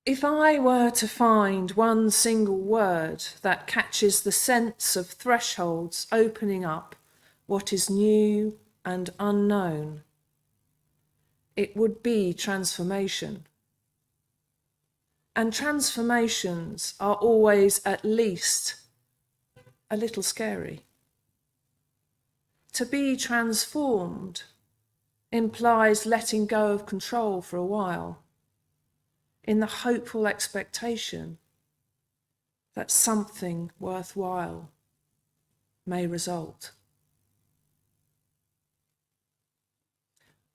If I were to find one single word that catches the sense of thresholds opening up what is new and unknown, it would be transformation. And transformations are always at least a little scary. To be transformed implies letting go of control for a while, in the hopeful expectation that something worthwhile may result.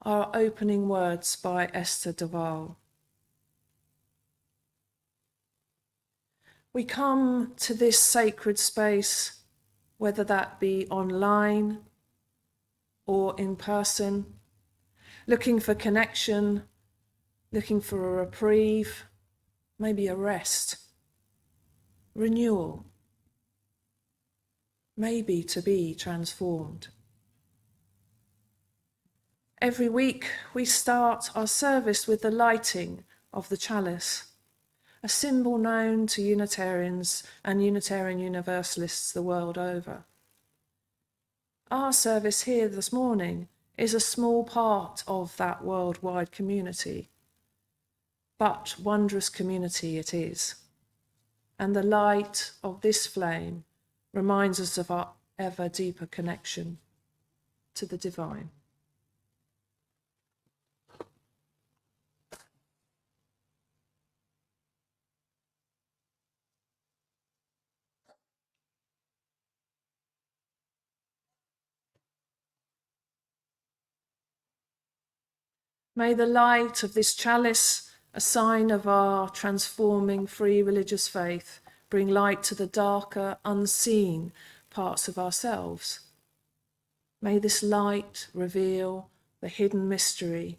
Our opening words by Esther Duval. We come to this sacred space, whether that be online or in person, looking for connection, looking for a reprieve, maybe a rest, renewal, maybe to be transformed. Every week we start our service with the lighting of the chalice, a symbol known to Unitarians and Unitarian Universalists the world over. Our service here this morning is a small part of that worldwide community, but wondrous community it is. And the light of this flame reminds us of our ever deeper connection to the divine. May the light of this chalice, a sign of our transforming free religious faith, bring light to the darker, unseen parts of ourselves. May this light reveal the hidden mystery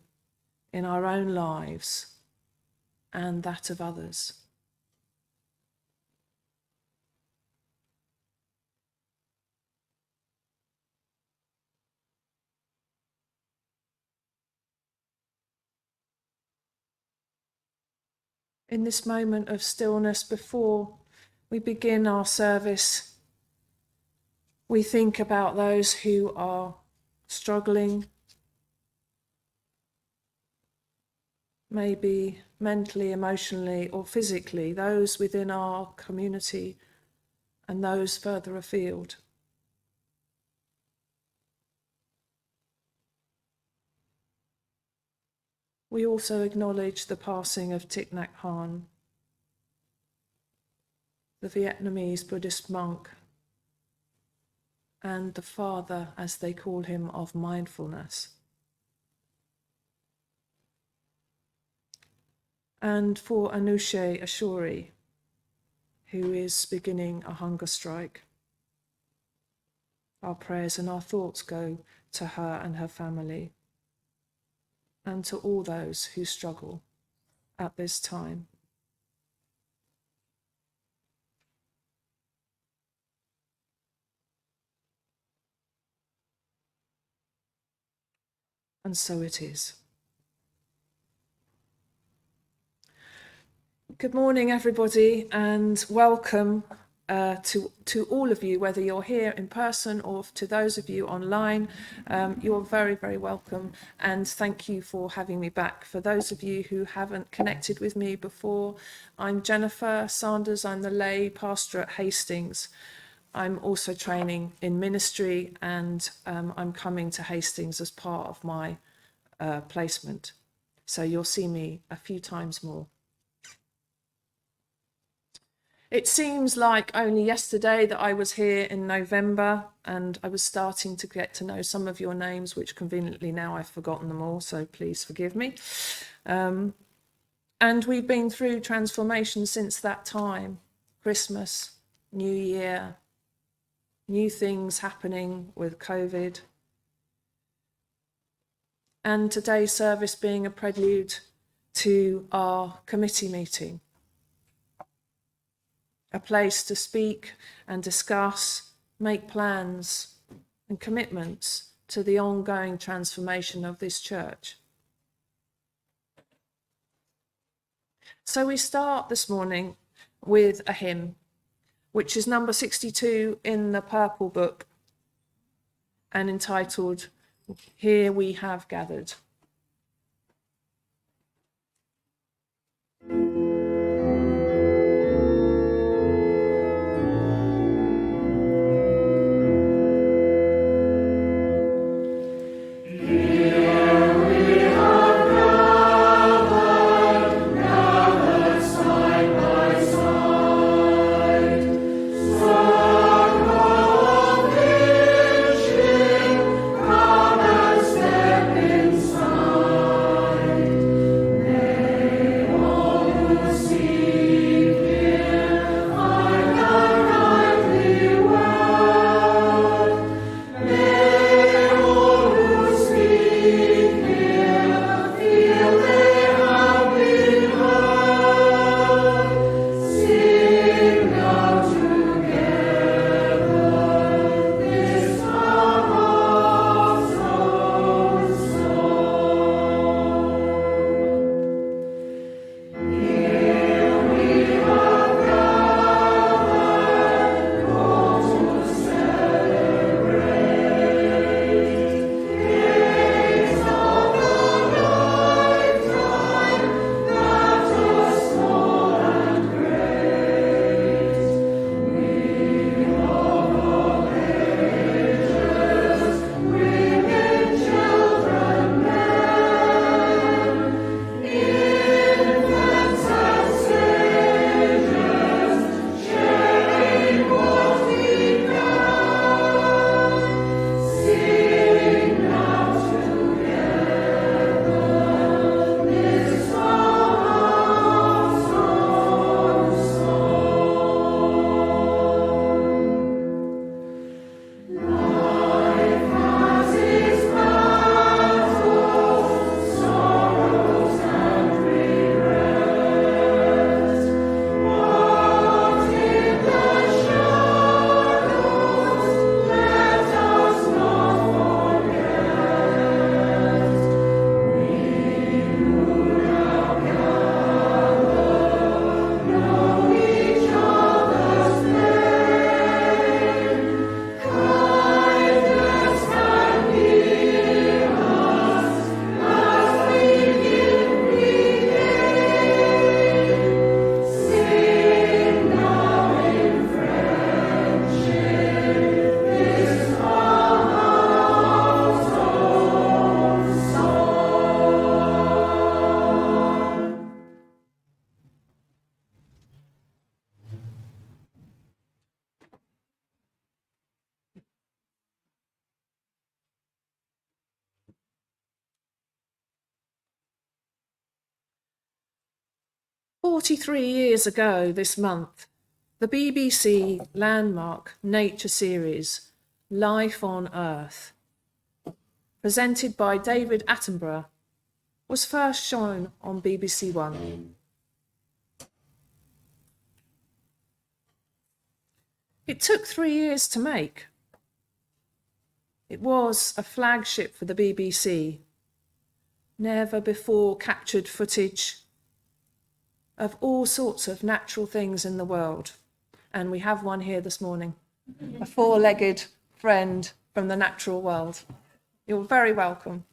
in our own lives and that of others. In this moment of stillness before we begin our service, we think about those who are struggling, maybe mentally, emotionally, or physically, those within our community and those further afield. We also acknowledge the passing of Thich Nhat Hanh, the Vietnamese Buddhist monk, and the father, as they call him, of mindfulness. And for Anushe Ashuri, who is beginning a hunger strike. Our prayers and our thoughts go to her and her family, and to all those who struggle at this time. And so it is. Good morning, everybody, and welcome to all of you, whether you're here in person or to those of you online. You're very, very welcome, and thank you for having me back. For those of you who haven't connected with me before, I'm Jennifer Sanders. I'm the lay pastor at Hastings. I'm also training in ministry, and I'm coming to Hastings as part of my placement. So you'll see me a few times more. It seems like only yesterday that I was here in November, and I was starting to get to know some of your names, which conveniently now I've forgotten them all, so please forgive me. And we've been through transformation since that time. Christmas, New Year, new things happening with COVID. And today's service being a prelude to our committee meeting. A place to speak and discuss, make plans and commitments to the ongoing transformation of this church. So we start this morning with a hymn, which is number 62 in the Purple Book and entitled, Here We Have Gathered. "43 years ago this month, the BBC landmark nature series, Life on Earth, presented by David Attenborough, was first shown on BBC One. It took 3 years to make. It was a flagship for the BBC, never before captured footage of all sorts of natural things in the world. And we have one here this morning, a four-legged friend from the natural world. You're very welcome.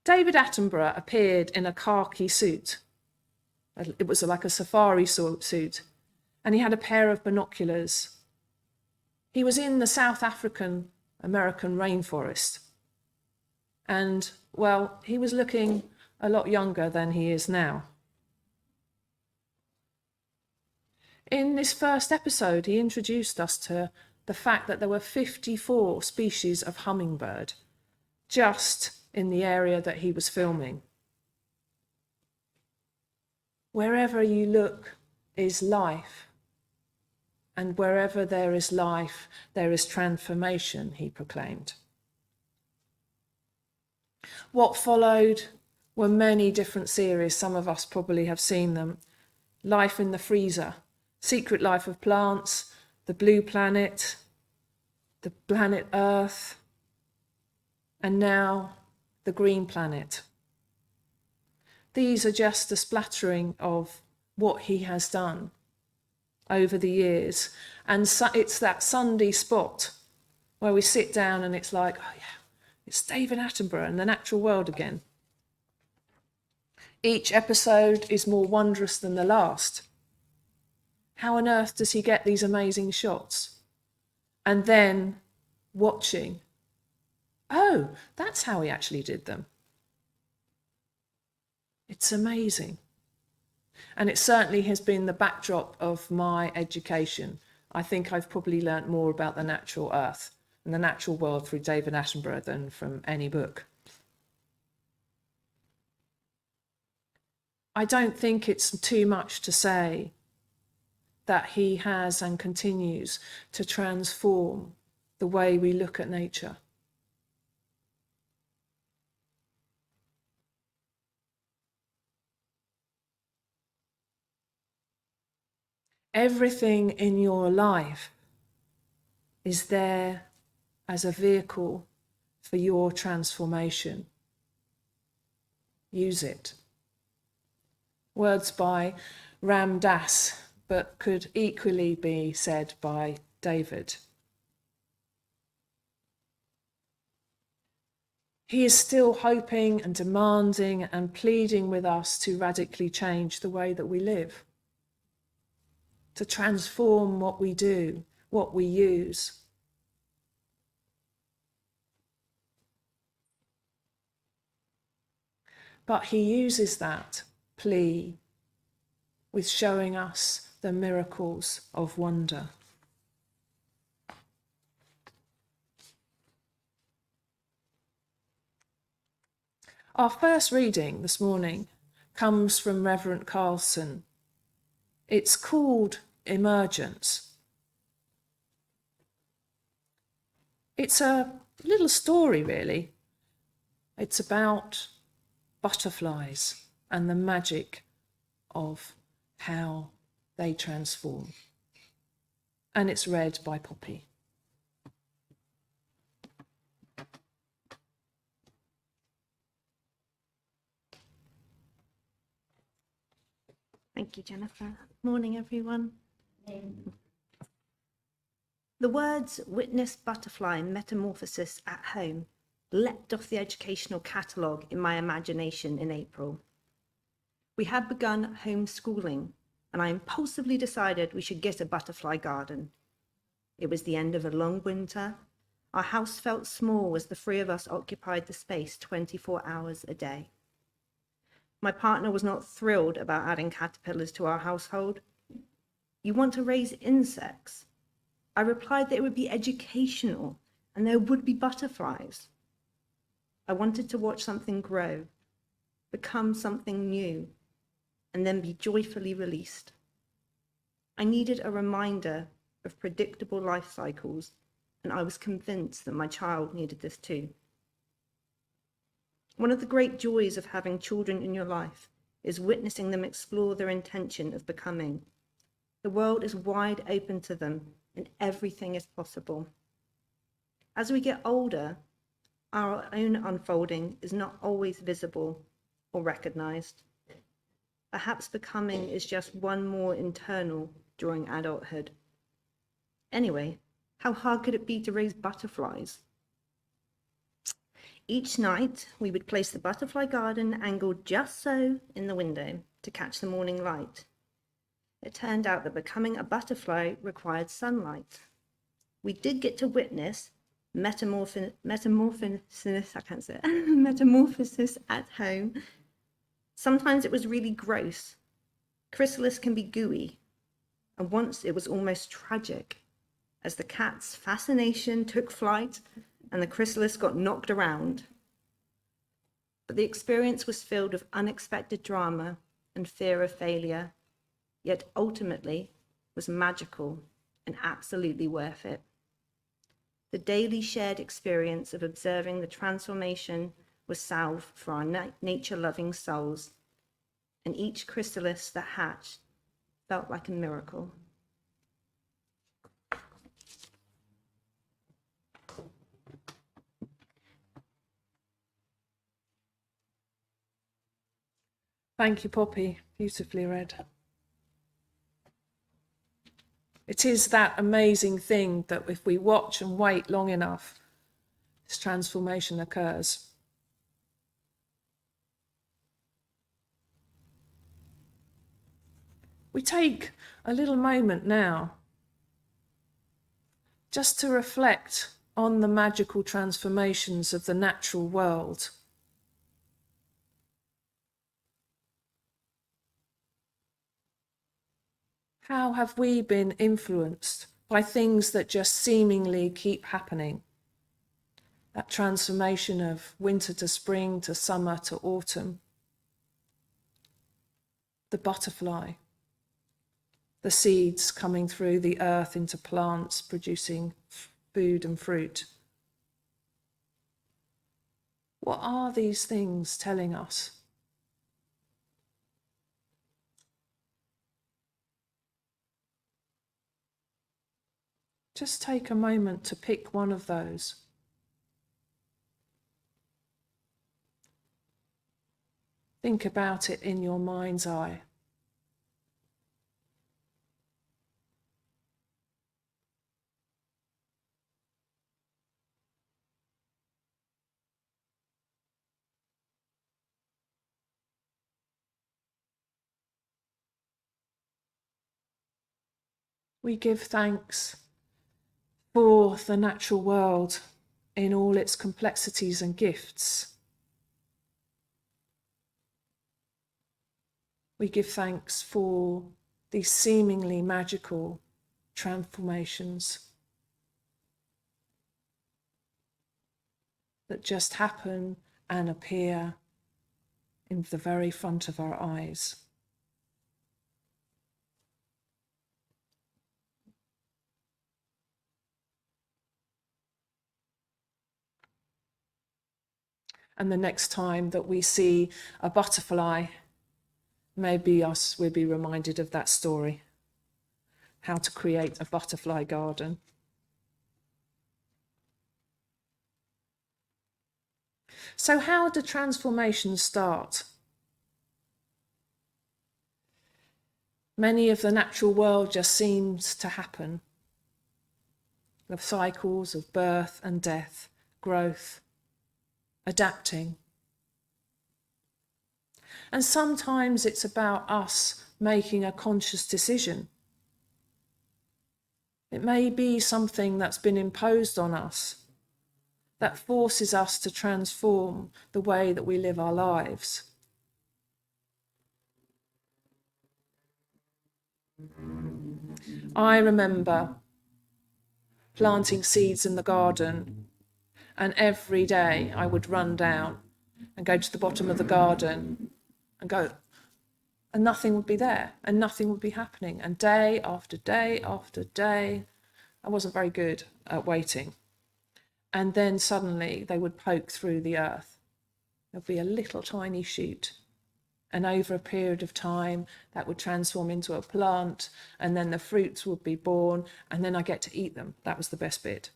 David Attenborough appeared in a khaki suit. It was like a safari suit, and he had a pair of binoculars. He was in the South African American rainforest. And, well, he was looking a lot younger than he is now. In this first episode, he introduced us to the fact that there were 54 species of hummingbird just in the area that he was filming. Wherever you look is life, and wherever there is life, there is transformation, he proclaimed. What followed were many different series. Some of us probably have seen them. Life in the Freezer, Secret Life of Plants, The Blue Planet, The Planet Earth, and now The Green Planet. These are just a splattering of what he has done over the years. And so it's that Sunday spot where we sit down and it's like, oh yeah, it's David Attenborough and the natural world again. Each episode is more wondrous than the last. How on earth does he get these amazing shots? And then watching, oh, that's how he actually did them. It's amazing. And it certainly has been the backdrop of my education. I think I've probably learnt more about the natural earth and the natural world through David Attenborough than from any book. I don't think it's too much to say that he has and continues to transform the way we look at nature. Everything in your life is there as a vehicle for your transformation. Use it. Words by Ram Dass, but could equally be said by David. He is still hoping and demanding and pleading with us to radically change the way that we live, to transform what we do, what we use. But he uses that plea with showing us the miracles of wonder. Our first reading this morning comes from Reverend Carlson. It's called Emergence. It's a little story, really. It's about butterflies and the magic of how they transform. And it's read by Poppy. Thank you, Jennifer. Morning, everyone. The words "witness butterfly metamorphosis at home" leapt off the educational catalogue in my imagination in April. We had begun homeschooling, and I impulsively decided we should get a butterfly garden. It was the end of a long winter. Our house felt small as the three of us occupied the space 24 hours a day. My partner was not thrilled about adding caterpillars to our household. "You want to raise insects?" I replied that it would be educational and there would be butterflies. I wanted to watch something grow, become something new, and then be joyfully released. I needed a reminder of predictable life cycles, and I was convinced that my child needed this too. One of the great joys of having children in your life is witnessing them explore their intention of becoming. The world is wide open to them, and everything is possible. As we get older, our own unfolding is not always visible or recognized. Perhaps becoming is just one more internal during adulthood. Anyway, how hard could it be to raise butterflies? Each night, we would place the butterfly garden angled just so in the window to catch the morning light. It turned out that becoming a butterfly required sunlight. We did get to witness metamorphosis at home. Sometimes it was really gross. Chrysalis can be gooey, and once it was almost tragic, as the cat's fascination took flight and the chrysalis got knocked around. But the experience was filled with unexpected drama and fear of failure, yet ultimately was magical and absolutely worth it. The daily shared experience of observing the transformation was salve for our nature-loving souls, and each chrysalis that hatched felt like a miracle. Thank you, Poppy. Beautifully read. It is that amazing thing that if we watch and wait long enough, this transformation occurs. We take a little moment now just to reflect on the magical transformations of the natural world. How have we been influenced by things that just seemingly keep happening? That transformation of winter to spring to summer to autumn. The butterfly. The seeds coming through the earth into plants producing food and fruit. What are these things telling us? Just take a moment to pick one of those. Think about it in your mind's eye. We give thanks for the natural world in all its complexities and gifts. We give thanks for these seemingly magical transformations that just happen and appear in the very front of our eyes. And the next time that we see a butterfly, maybe we'll be reminded of that story, how to create a butterfly garden. So how do transformations start? Many of the natural world just seems to happen. The cycles of birth and death, growth, adapting. And sometimes it's about us making a conscious decision. It may be something that's been imposed on us that forces us to transform the way that we live our lives. I remember planting seeds in the garden, and every day I would run down and go to the bottom of the garden and go, and nothing would be there, and nothing would be happening. And day after day after day, I wasn't very good at waiting. And then suddenly they would poke through the earth. There'd be a little tiny shoot. And over a period of time, that would transform into a plant, and then the fruits would be born, and then I get to eat them. That was the best bit.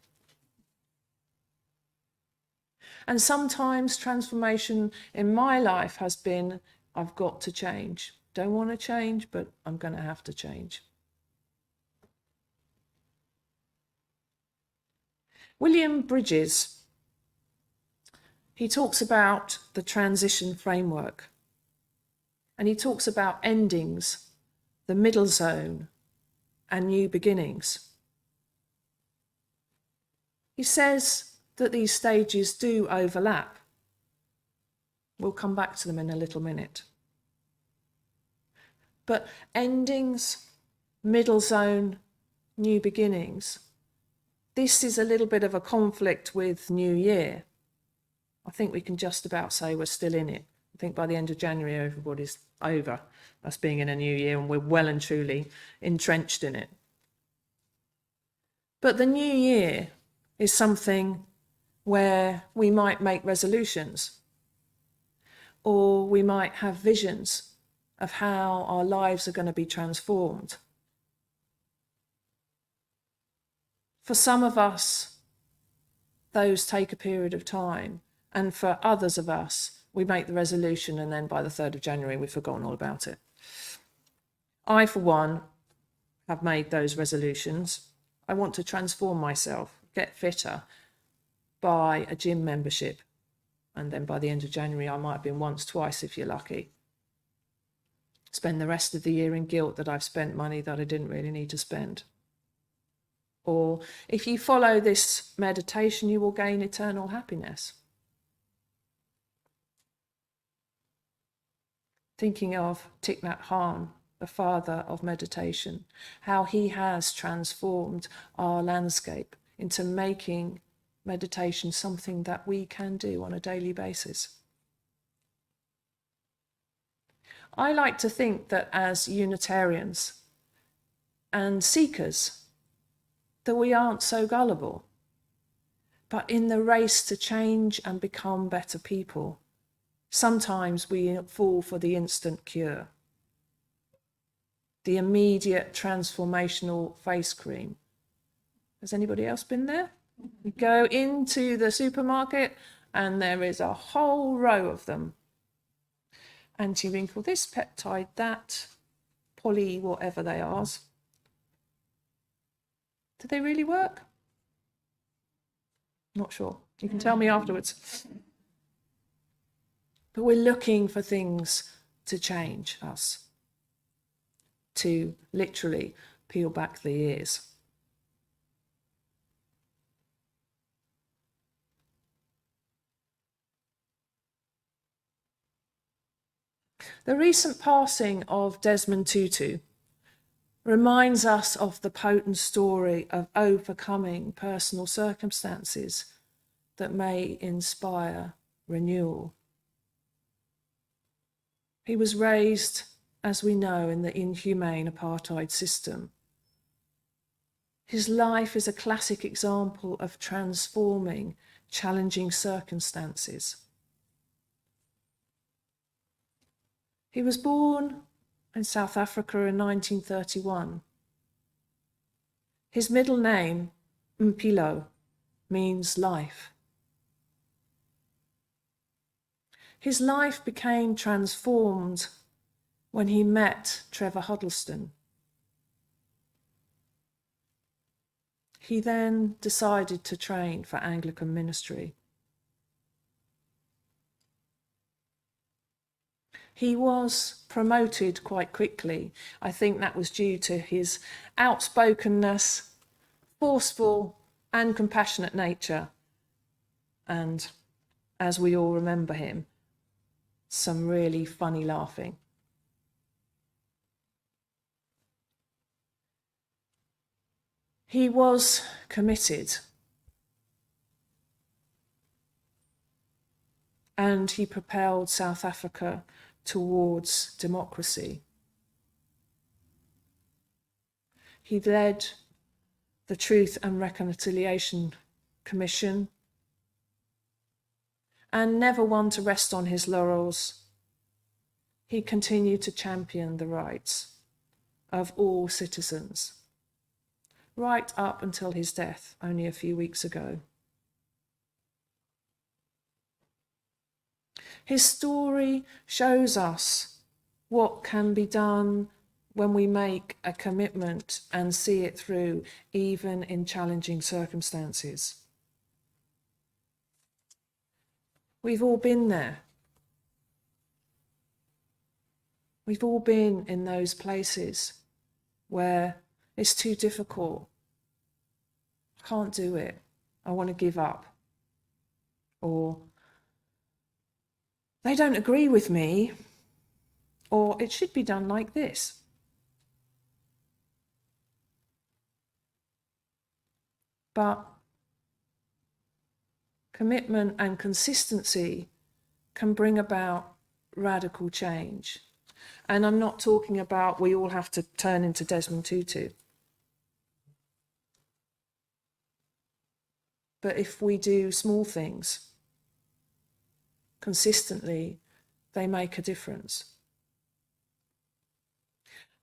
And sometimes transformation in my life has been, I've got to change. Don't want to change, but I'm going to have to change. William Bridges, he talks about the transition framework, and he talks about endings, the middle zone, and new beginnings. He says that these stages do overlap. We'll come back to them in a little minute. But endings, middle zone, new beginnings, this is a little bit of a conflict with New Year. I think we can just about say we're still in it. I think by the end of January, everybody's over us being in a new year, and we're well and truly entrenched in it. But the new year is something where we might make resolutions, or we might have visions of how our lives are going to be transformed. For some of us, those take a period of time, and for others of us, we make the resolution and then by the 3rd of January we've forgotten all about it. I, for one, have made those resolutions. I want to transform myself, get fitter by a gym membership. And then by the end of January, I might have been once, twice if you're lucky. Spend the rest of the year in guilt that I've spent money that I didn't really need to spend. Or if you follow this meditation, you will gain eternal happiness. Thinking of Thich Nhat Hanh, the father of meditation, how he has transformed our landscape into making meditation something that we can do on a daily basis. I like to think that as Unitarians and seekers, that we aren't so gullible. But in the race to change and become better people, sometimes we fall for the instant cure, the immediate transformational face cream. Has anybody else been there? You go into the supermarket and there is a whole row of them. Anti-wrinkle this, peptide that, poly whatever they are. Do they really work? Not sure. You can tell me afterwards. But we're looking for things to change us, to literally peel back the ears. The recent passing of Desmond Tutu reminds us of the potent story of overcoming personal circumstances that may inspire renewal. He was raised, as we know, in the inhumane apartheid system. His life is a classic example of transforming challenging circumstances. He was born in South Africa in 1931. His middle name, Mpilo, means life. His life became transformed when he met Trevor Huddleston. He then decided to train for Anglican ministry. He was promoted quite quickly. I think that was due to his outspokenness, forceful and compassionate nature, and, as we all remember him, some really funny laughing. He was committed, and he propelled South Africa towards democracy. He led the Truth and Reconciliation Commission, and never one to rest on his laurels, he continued to champion the rights of all citizens, right up until his death only a few weeks ago. His story shows us what can be done when we make a commitment and see it through, even in challenging circumstances. We've all been there. We've all been in those places where it's too difficult. I can't do it. I want to give up. Or they don't agree with me, or it should be done like this. But commitment and consistency can bring about radical change. And I'm not talking about we all have to turn into Desmond Tutu. But if we do small things consistently, they make a difference.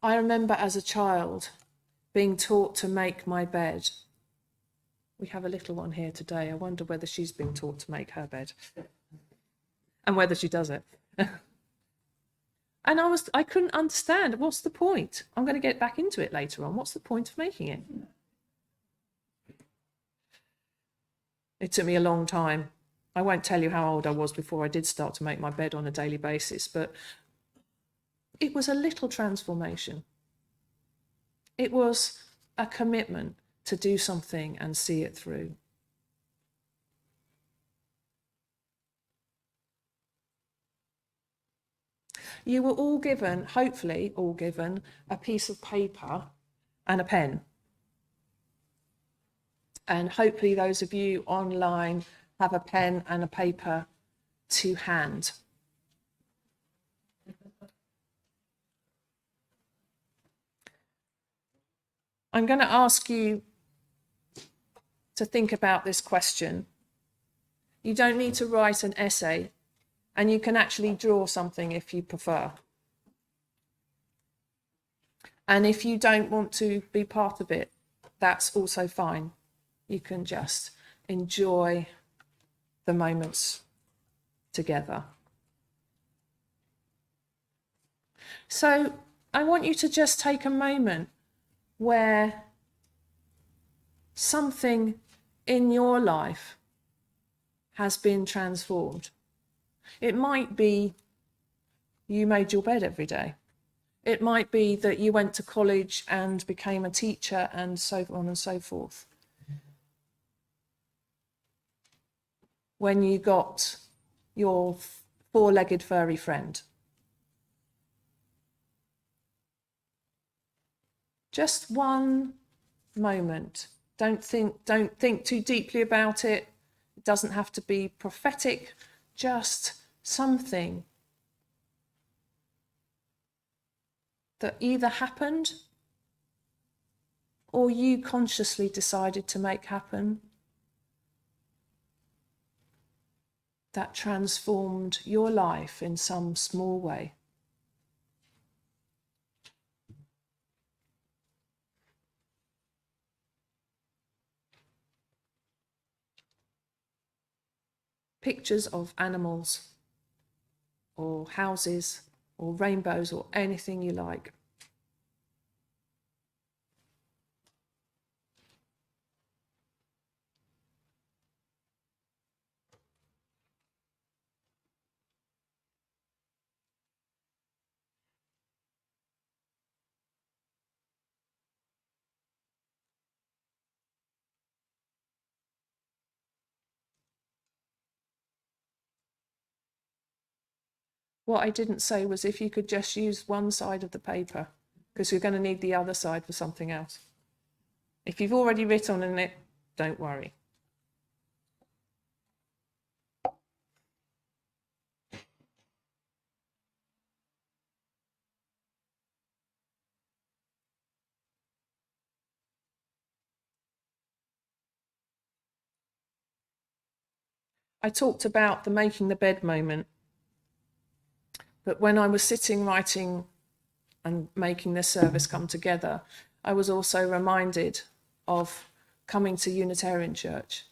I remember as a child being taught to make my bed. We have a little one here today. I wonder whether she's been taught to make her bed. and whether she does it. And I couldn't understand, what's the point? I'm going to get back into it later on. What's the point of making it? It took me a long time. I won't tell you how old I was before I did start to make my bed on a daily basis, but it was a little transformation. It was a commitment to do something and see it through. You were all given, hopefully all given, a piece of paper and a pen. And hopefully those of you online have a pen and a paper to hand. I'm going to ask you to think about this question. You don't need to write an essay, and you can actually draw something if you prefer. And if you don't want to be part of it, that's also fine. You can just enjoy the moments together. So I want you to just take a moment where something in your life has been transformed. It might be you made your bed every day. It might be that you went to college and became a teacher and so on and so forth. When you got your four-legged furry friend. Just one moment. Don't think too deeply about it. It doesn't have to be prophetic, just something that either happened or you consciously decided to make happen, that transformed your life in some small way. Pictures of animals or houses or rainbows or anything you like. What I didn't say was if you could just use one side of the paper, because you're going to need the other side for something else. If you've already written on it, don't worry. I talked about the making the bed moment, but when I was sitting writing and making this service come together, I was also reminded of coming to Unitarian Church.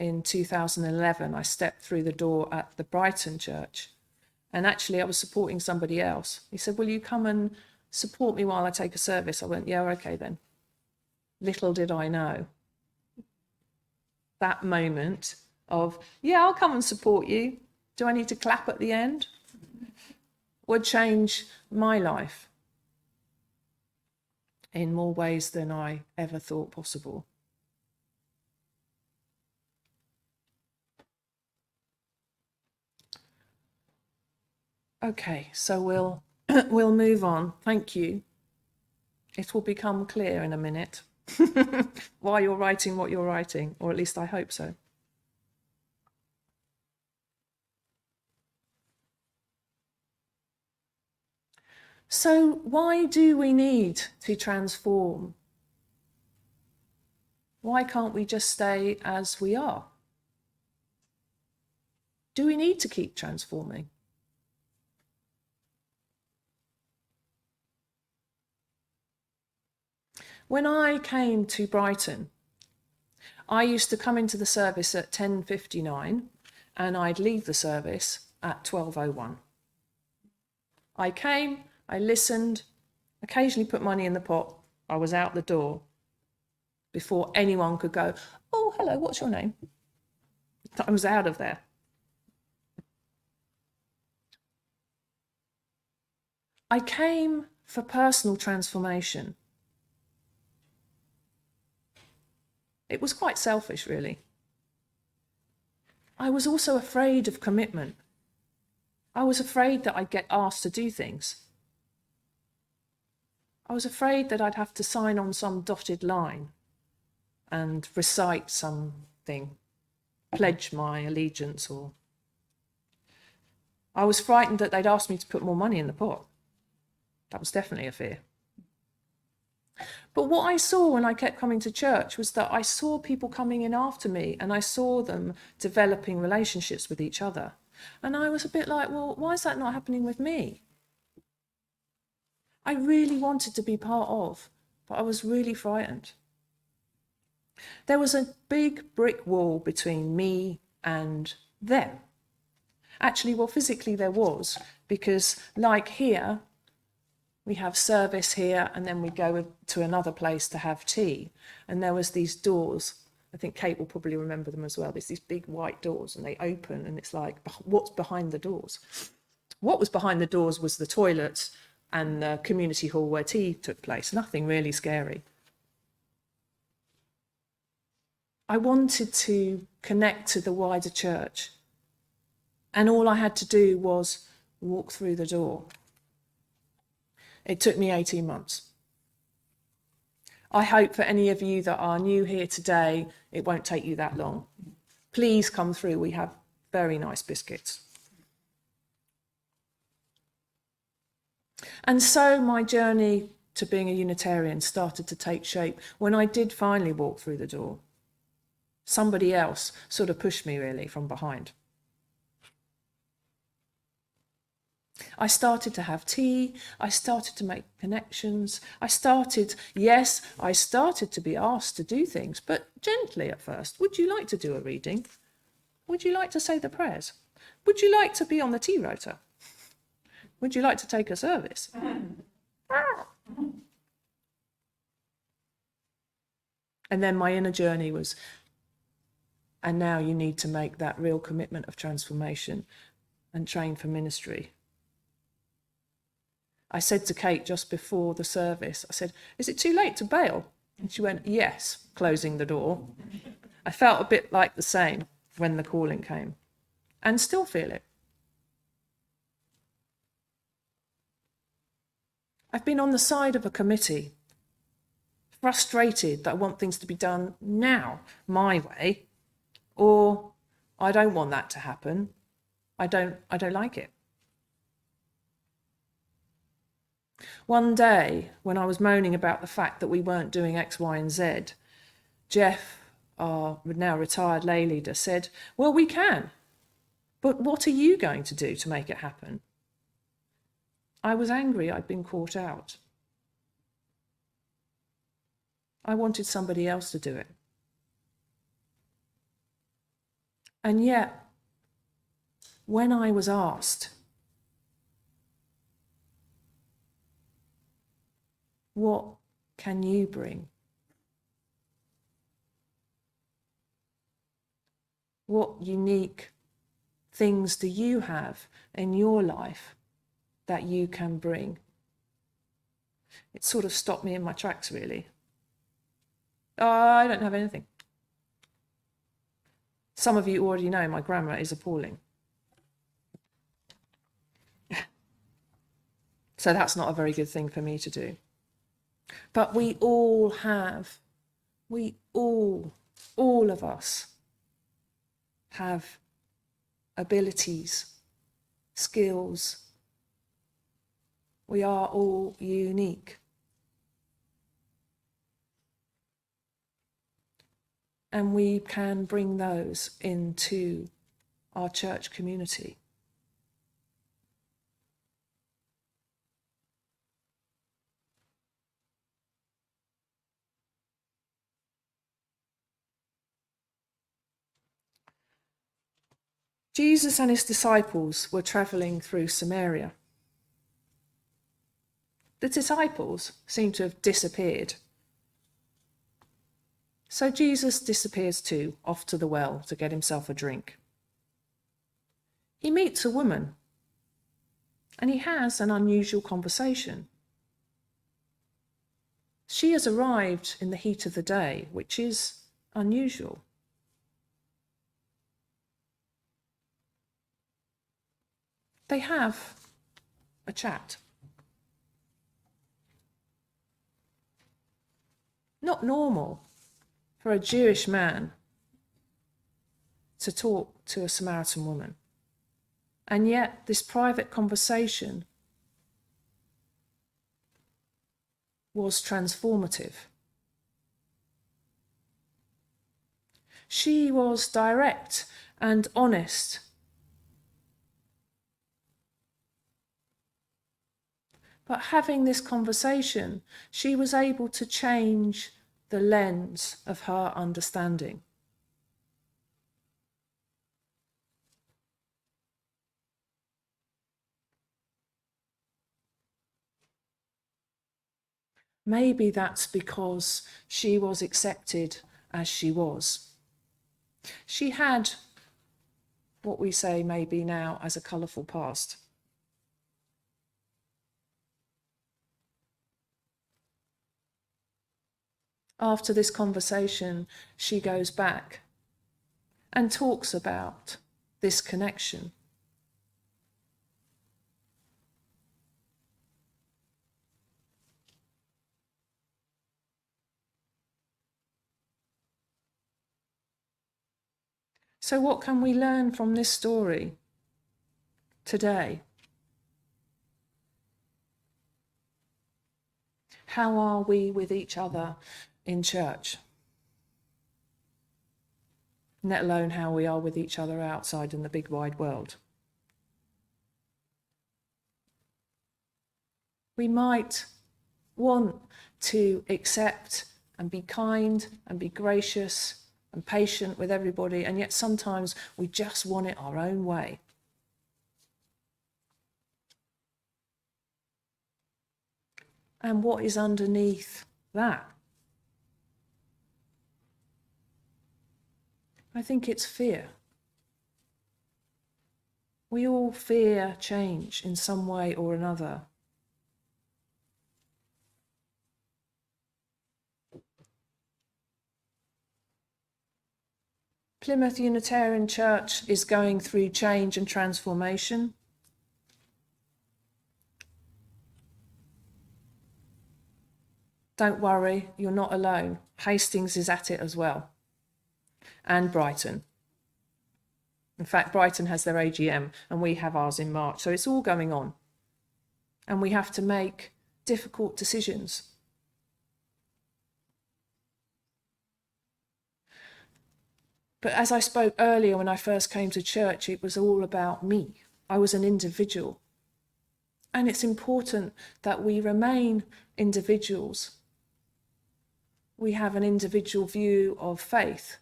In 2011, I stepped through the door at the Brighton Church, and actually I was supporting somebody else. He said, will you come and support me while I take a service? I went, yeah, okay then. Little did I know that moment of, yeah, I'll come and support you. Do I need to clap at the end? Would change my life in more ways than I ever thought possible. Okay, so we'll move on. Thank you. It will become clear in a minute why you're writing what you're writing, or at least I hope so. So why do we need to transform? Why can't we just stay as we are? Do we need to keep transforming? When I came to Brighton, I used to come into the service at 10:59 and I'd leave the service at 12:01. I came, I listened, occasionally put money in the pot. I was out the door before anyone could go, "Oh, hello, what's your name?" I was out of there. I came for personal transformation. It was quite selfish, really. I was also afraid of commitment. I was afraid that I'd get asked to do things. I was afraid that I'd have to sign on some dotted line and recite something, pledge my allegiance, or I was frightened that they'd ask me to put more money in the pot. That was definitely a fear. But what I saw when I kept coming to church was that I saw people coming in after me, and I saw them developing relationships with each other. And I was a bit like, well, why is that not happening with me? I really wanted to be part of, but I was really frightened. There was a big brick wall between me and them. Actually, well, physically there was, because like here, we have service here, and then we go to another place to have tea. And there was these doors. I think Kate will probably remember them as well. There's these big white doors, and they open, and it's like, what's behind the doors? What was behind the doors was the toilet and the community hall where tea took place. Nothing really scary. I wanted to connect to the wider church, and all I had to do was walk through the door. It took me 18 months. I hope for any of you that are new here today, it won't take you that long. Please come through. We have very nice biscuits. And so my journey to being a Unitarian started to take shape. When I did finally walk through the door, somebody else sort of pushed me really from behind. I started to have tea, I started to make connections, I started to be asked to do things, but gently at first. Would you like to do a reading? Would you like to say the prayers? Would you like to be on the tea rota? Would you like to take a service? And then my inner journey was, and now you need to make that real commitment of transformation and train for ministry. I said to Kate just before the service, I said, "Is it too late to bail?" And she went, "Yes," closing the door. I felt a bit like the same when the calling came, and still feel it. I've been on the side of a committee, frustrated that I want things to be done now, my way, or I don't want that to happen. I don't like it. One day, when I was moaning about the fact that we weren't doing X, Y, and Z, Jeff, our now retired lay leader, said, "Well, we can, but what are you going to do to make it happen?" I was angry I'd been caught out. I wanted somebody else to do it. And yet, when I was asked, "What can you bring? What unique things do you have in your life that you can bring?" It sort of stopped me in my tracks, really. I don't have anything. Some of you already know my grammar is appalling. So that's not a very good thing for me to do. But we all of us have abilities, skills. We are all unique. And we can bring those into our church community. Jesus and his disciples were travelling through Samaria. The disciples seem to have disappeared. So Jesus disappears too, off to the well to get himself a drink. He meets a woman and he has an unusual conversation. She has arrived in the heat of the day, which is unusual. They have a chat. Not normal for a Jewish man to talk to a Samaritan woman. And yet this private conversation was transformative. She was direct and honest. But having this conversation, she was able to change the lens of her understanding. Maybe that's because she was accepted as she was. She had what we say maybe now as a colourful past. After this conversation, she goes back and talks about this connection. So what can we learn from this story today? How are we with each other in church? Let alone how we are with each other outside in the big wide world. We might want to accept and be kind and be gracious and patient with everybody, and yet sometimes we just want it our own way. And what is underneath that? I think it's fear. We all fear change in some way or another. Plymouth Unitarian Church is going through change and transformation. Don't worry, you're not alone. Hastings is at it as well. And Brighton. In fact, Brighton has their AGM and we have ours in March. So it's all going on. And we have to make difficult decisions. But as I spoke earlier when I first came to church, it was all about me. I was an individual. And it's important that we remain individuals. We have an individual view of faith.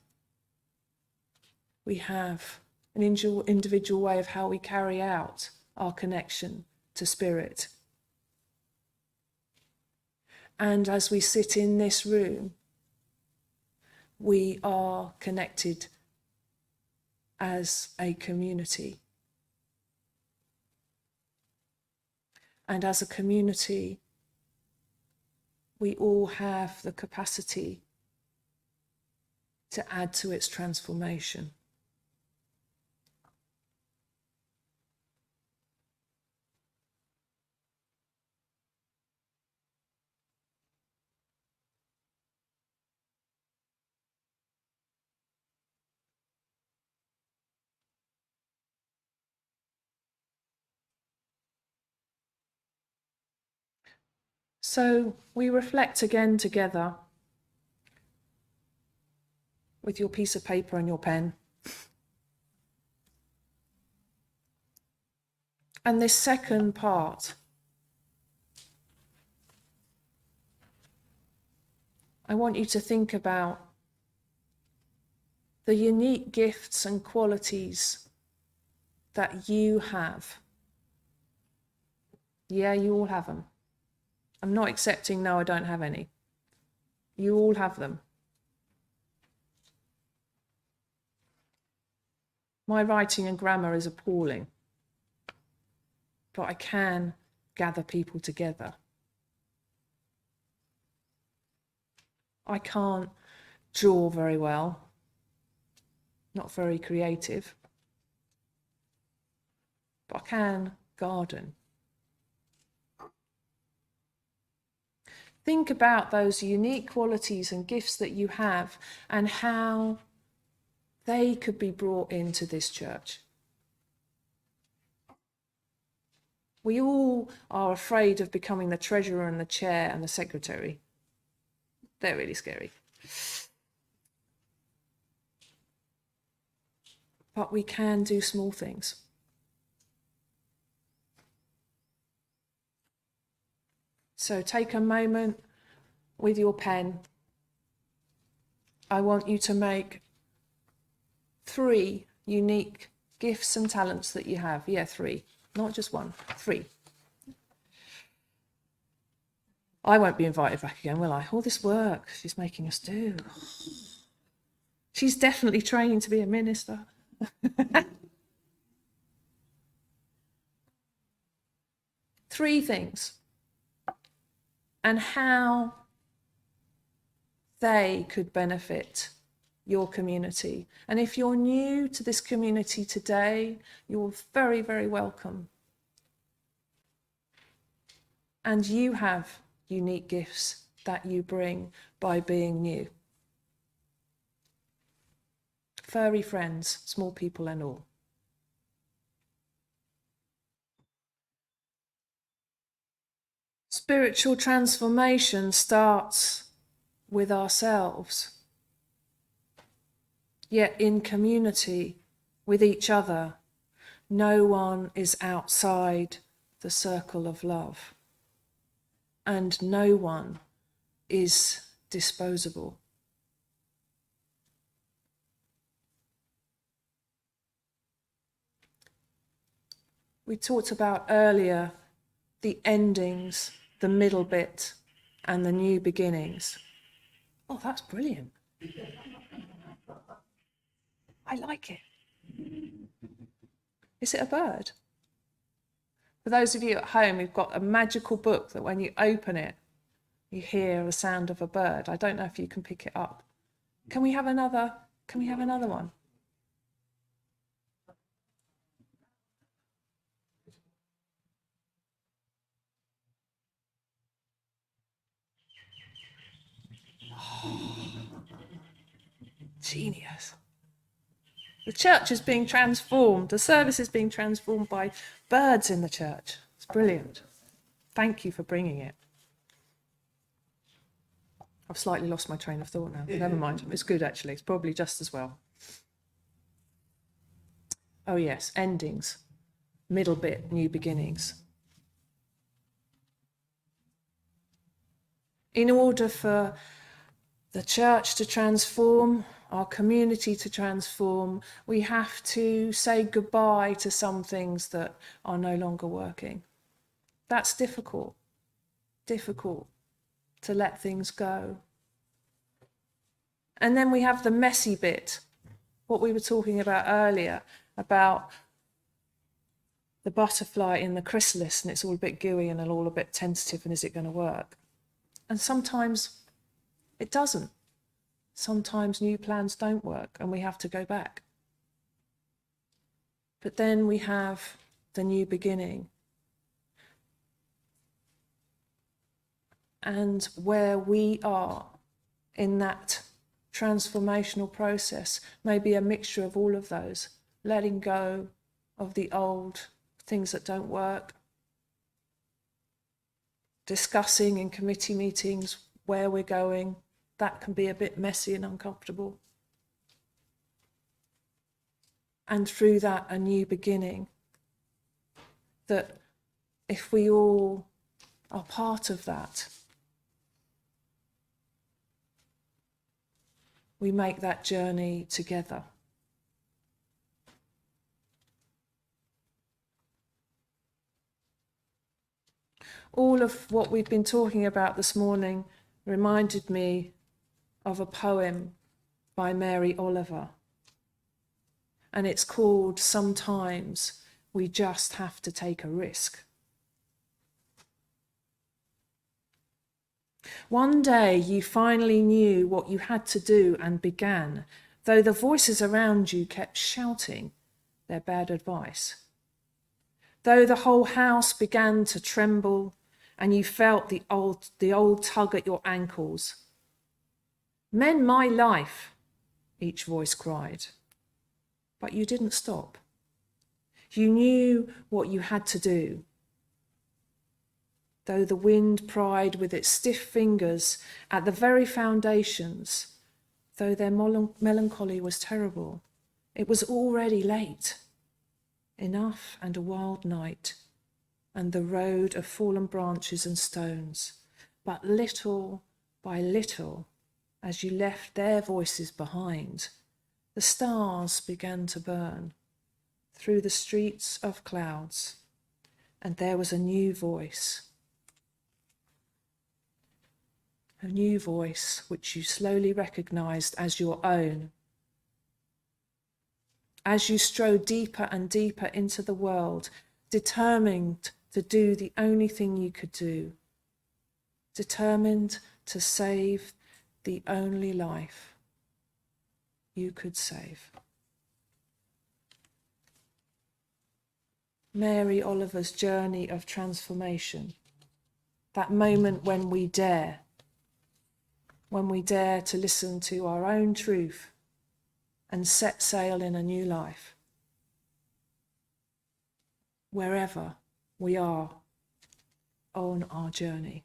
We have an individual way of how we carry out our connection to spirit. And as we sit in this room, we are connected as a community. And as a community, we all have the capacity to add to its transformation. So we reflect again together with your piece of paper and your pen. And this second part, I want you to think about the unique gifts and qualities that you have. Yeah, you all have them. I'm not accepting, no, I don't have any. You all have them. My writing and grammar is appalling, but I can gather people together. I can't draw very well, not very creative, but I can garden. Think about those unique qualities and gifts that you have and how they could be brought into this church. We all are afraid of becoming the treasurer and the chair and the secretary. They're really scary. But we can do small things. So take a moment with your pen. I want you to make 3 unique gifts and talents that you have. Yeah, 3, not just 1, 3. I won't be invited back again, will I? All this work she's making us do. She's definitely training to be a minister. 3 things. And how they could benefit your community. And if you're new to this community today, you're very, very welcome. And you have unique gifts that you bring by being new. Furry friends, small people and all. Spiritual transformation starts with ourselves, yet in community with each other. No one is outside the circle of love, and no one is disposable. We talked about earlier the endings, the middle bit, and the new beginnings. Oh, that's brilliant. I like it. Is it a bird? For those of you at home, we've got a magical book that when you open it, you hear the sound of a bird. I don't know if you can pick it up. Can we have another one? Genius. The church is being transformed. The service is being transformed by birds in the church. It's brilliant. Thank you for bringing it. I've slightly lost my train of thought now. Never mind. It's good, actually. It's probably just as well. Oh, yes. Endings. Middle bit, new beginnings. In order for the church to transform, our community to transform, we have to say goodbye to some things that are no longer working. That's difficult to let things go. And then we have the messy bit, what we were talking about earlier, about the butterfly in the chrysalis, and it's all a bit gooey and all a bit tentative, and is it going to work? And sometimes it doesn't. Sometimes new plans don't work and we have to go back. But then we have the new beginning. And where we are in that transformational process may be a mixture of all of those, letting go of the old things that don't work, discussing in committee meetings where we're going. That can be a bit messy and uncomfortable. And through that, a new beginning. That if we all are part of that, we make that journey together. All of what we've been talking about this morning reminded me of a poem by Mary Oliver. And it's called Sometimes We Just Have to Take a Risk. One day you finally knew what you had to do and began, though the voices around you kept shouting their bad advice. Though the whole house began to tremble and you felt the old tug at your ankles. "Mend my life," each voice cried. But you didn't stop. You knew what you had to do. Though the wind pried with its stiff fingers at the very foundations, though their melancholy was terrible, it was already late. Enough and a wild night, and the road of fallen branches and stones. But little by little, as you left their voices behind, the stars began to burn through the streets of clouds, and there was a new voice which you slowly recognized as your own. As you strode deeper and deeper into the world, determined to do the only thing you could do, determined to save the only life you could save. Mary Oliver's journey of transformation, that moment when we dare to listen to our own truth and set sail in a new life, wherever we are on our journey.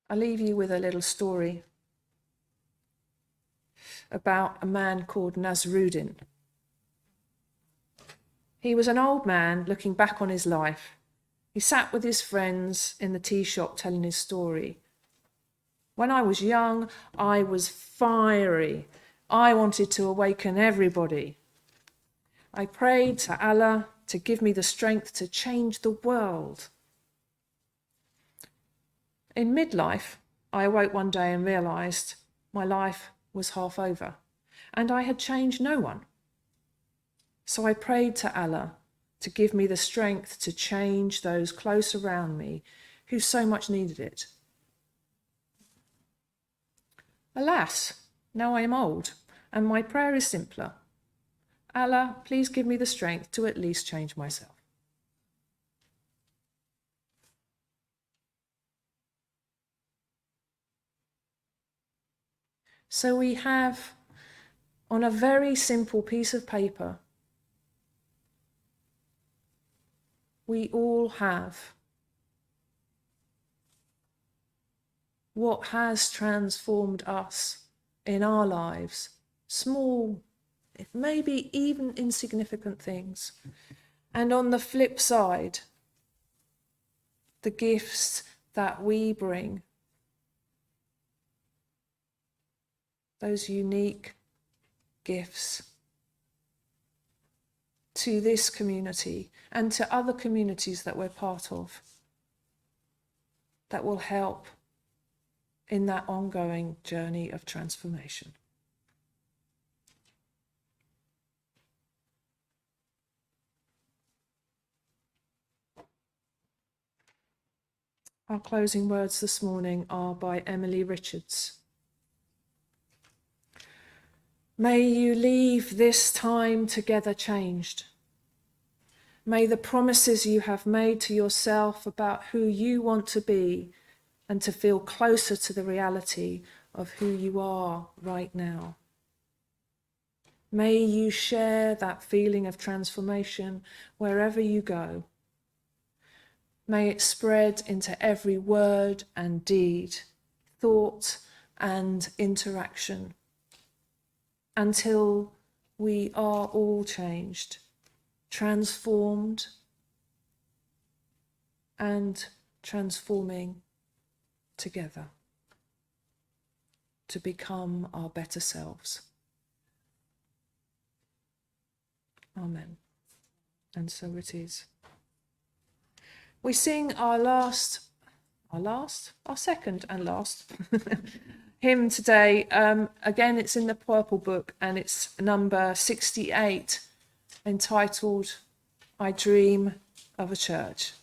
I'll leave you with a little story about a man called Nasruddin. He was an old man looking back on his life. He sat with his friends in the tea shop telling his story. "When I was young, I was fiery. I wanted to awaken everybody. I prayed to Allah to give me the strength to change the world. In midlife, I awoke one day and realized my life was half over and I had changed no one. So I prayed to Allah to give me the strength to change those close around me who so much needed it. Alas, now I am old and my prayer is simpler. Allah, please give me the strength to at least change myself." So we have, on a very simple piece of paper, we all have what has transformed us in our lives, small, maybe even insignificant things. And on the flip side, the gifts that we bring, those unique gifts to this community and to other communities that we're part of, that will help in that ongoing journey of transformation. Our closing words this morning are by Emily Richards. May you leave this time together changed. May the promises you have made to yourself about who you want to be and to feel closer to the reality of who you are right now. May you share that feeling of transformation wherever you go. May it spread into every word and deed, thought and interaction, until we are all changed, transformed, and transforming together. to become our better selves. Amen. And so it is. We sing our second and last hymn today. Again, it's in the Purple Book, and it's number 68, entitled I Dream of a Church.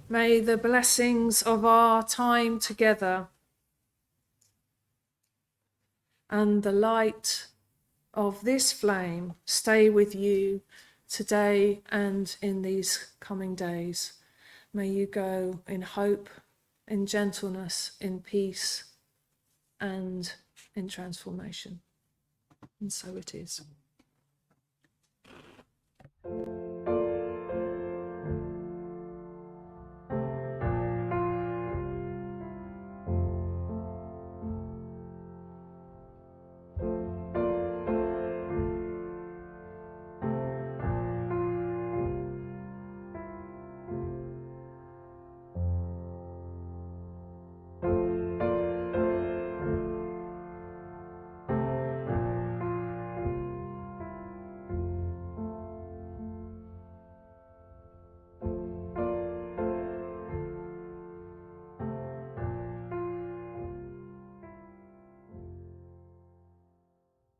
May the blessings of our time together and the light of this flame stay with you today and in these coming days. May you go in hope, in gentleness, in peace, and in transformation. And so it is.